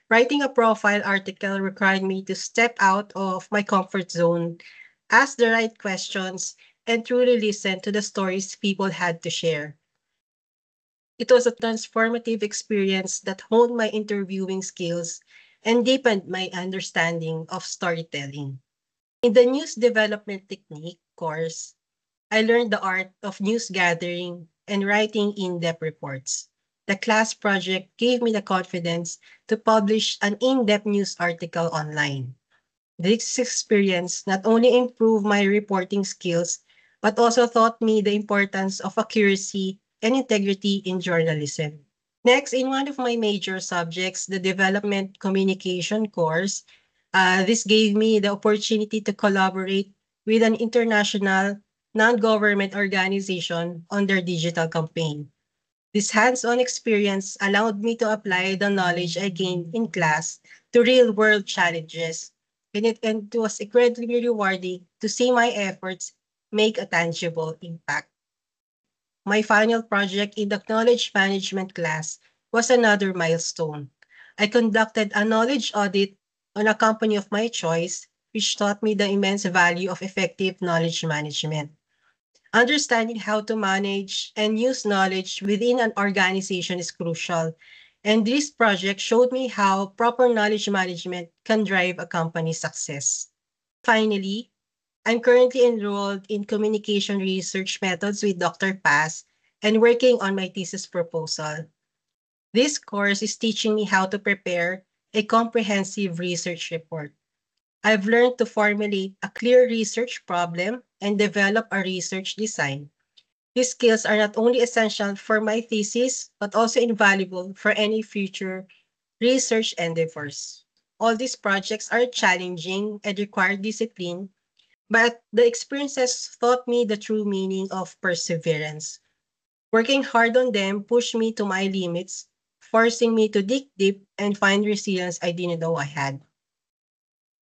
Writing a profile article required me to step out of my comfort zone, ask the right questions, and truly listen to the stories people had to share. It was a transformative experience that honed my interviewing skills and deepened my understanding of storytelling. In the news development technique course, I learned the art of news gathering and writing in depth reports. The class project gave me the confidence to publish an in depth news article online. This experience not only improved my reporting skills, but also taught me the importance of accuracy and integrity in journalism. Next, in one of my major subjects, the development communication course, this gave me the opportunity to collaborate with an international non-government organization on their digital campaign. This hands-on experience allowed me to apply the knowledge I gained in class to real-world challenges, and it was incredibly rewarding to see my efforts make a tangible impact. My final project in the knowledge management class was another milestone. I conducted a knowledge audit on a company of my choice, which taught me the immense value of effective knowledge management. Understanding how to manage and use knowledge within an organization is crucial. And this project showed me how proper knowledge management can drive a company's success. Finally, I'm currently enrolled in communication research methods with Dr. Paz and working on my thesis proposal. This course is teaching me how to prepare a comprehensive research report. I've learned to formulate a clear research problem and develop a research design. These skills are not only essential for my thesis, but also invaluable for any future research endeavors. All these projects are challenging and require discipline, but the experiences taught me the true meaning of perseverance. Working hard on them pushed me to my limits, forcing me to dig deep and find resilience I didn't know I had.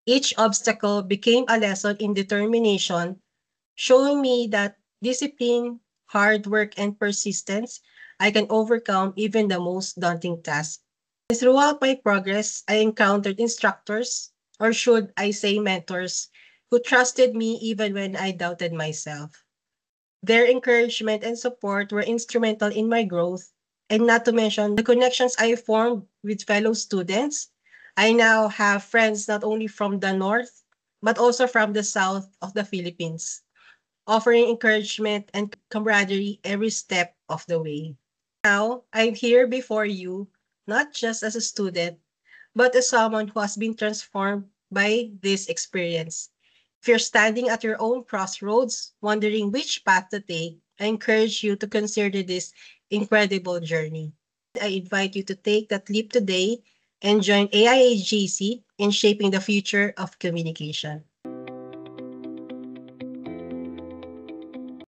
Each obstacle became a lesson in determination, showing me that discipline, hard work, and persistence, I can overcome even the most daunting task. And throughout my progress, I encountered instructors, or should I say mentors, who trusted me even when I doubted myself. Their encouragement and support were instrumental in my growth, and not to mention the connections I formed with fellow students. I now have friends not only from the north, but also from the south of the Philippines, offering encouragement and camaraderie every step of the way. Now, I'm here before you, not just as a student, but as someone who has been transformed by this experience. If you're standing at your own crossroads, wondering which path to take, I encourage you to consider this incredible journey. I invite you to take that leap today and join AIAGC in shaping the future of communication.